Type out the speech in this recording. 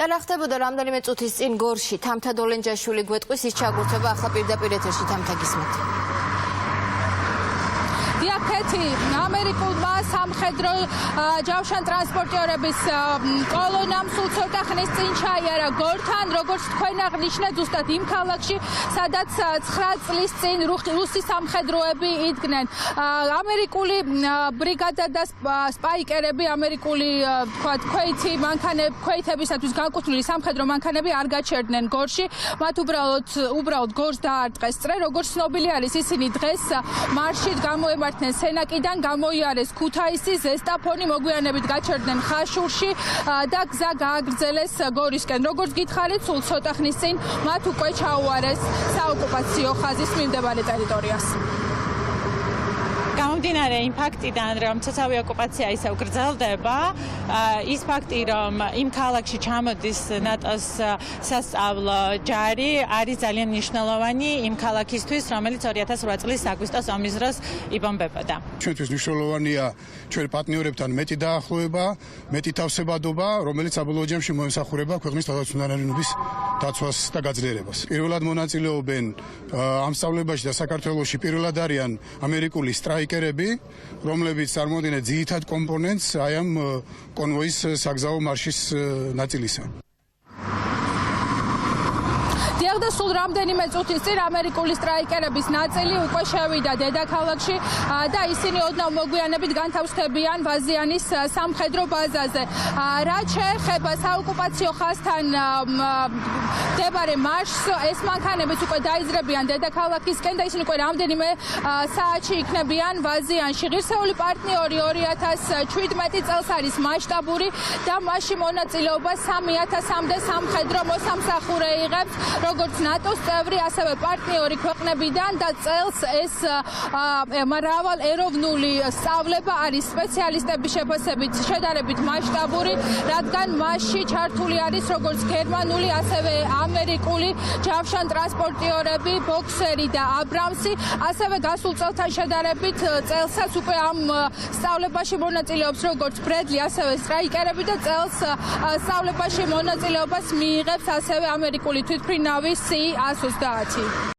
და რა ხდებოდა რამდენიმე წუთის წინ გორში თამთა დოლენჯაშვილი გვეტყვის ის ჩაგურთება ახლა პირდაპირ ეთერში თამთა გისმენთ. Diaketi ამერიკულმა სამხედრო ჯავშან ტრანსპორტიორების კოლონამ სულ ცოტა ხნის წინ ჩაიარა გორთან, როგორც თქვენ აღნიშნეთ, ზუსტად იმ ქალაქში, სადაც 9 წლის წინ რუსი სამხედროები იდგნენ. ამერიკული ბრიგადა და სპაიკერები, ამერიკული ქვეითებისათვის განკუთვნილი სამხედრო მანქანები არ გაჩერდნენ გორში. მათ უბრალოდ გორს დაარტყეს წრე, როგორც ცნობილი არის, ისინი დღეს მარშით გამოემართნენ სენაკიდან, გამოიარეს ქუთაისი, ზესტაფონი, მოგვიანებით გაჩერდნენ ხაშურში და გზა გააგრძელეს გორისკენ. როგორც გითხარით, სულ ცოტა ხნის წინ მათ უკვე ჩაუარეს საოკუპაციო ხაზის მიმდებარე ტერიტორიას. გამომდინარე იმ ფაქტიდან, რომ ცოცხალი ოკუპაცია ისევ გრძელდება, ის ფაქტი, რომ იმ ქალაქში ჩამოდის ნატოს სასწავლო ჯარი, არის ძალიან მნიშვნელოვანი იმ ქალაქისთვის, რომელიც 2008 წლის აგვისტოს ომის დროს იბომბებოდა. ჩვენთვის მნიშვნელოვანია ჩვენ პარტნიორებთან მეტი დაახლოება, მეტი თავსებადობა, რომელიც საბოლოო ჯამში მოემსახურება ქვეყნის თავდაცვითარების დაცვას და გაძლიერებას. პირველად მონაწილეობენ ამ სწავლებაში და საქართველოში პირველად არიან ამერიკული სტრაიკერები, რომლებიც წარმოადგენენ ძირითად კომპონენტს აი ამ კონვოის საგზაო მარშის ნაწილისა. და სულ რამდენიმე წუთის წინ ამერიკული სტრაიკერების ნაწილი უკვე შევიდა დედაქალაქში და ისინი ოდნავ მოგვიანებით განთავსდებიან ვაზიანის სამხედრო ბაზაზე. რაც შეეხება საოკუპაციო ხაზთან მდებარე მარშს, ეს მანქანებიც უკვე დაიძრებიან დედაქალაქისკენ და ისინი უკვე რამდენიმე საათში იქნებიან ვაზიანში. ღირსეული პარტნიორი 2017 წელს არის მასშტაბური და მასში მონაწილეობა 3000-მდე სამხედრო მოსამსახურე იღებს, როგორც ნატოს წევრი, ასევე პარტნიორი ქვეყნებიდან და წელს ეს მრავალ ეროვნული სწავლება არის სპეციალისტების შეფასებით შედარებით მასშტაბური, რადგან მასში ჩართული არის როგორც გერმანული, ასევე ამერიკული ჯავშან ტრანსპორტიორები, ბოქსერი და აბრამსი, ასევე გასულ წელთან შედარებით წელსაც უკვე ამ სწავლებაში მონაწილეობს როგორც ბრედლი, ასევე სტრაიკერები და წელს სწავლებაში მონაწილეობას მიიღებს ასევე ამერიკული თვითმფრინავის C-130.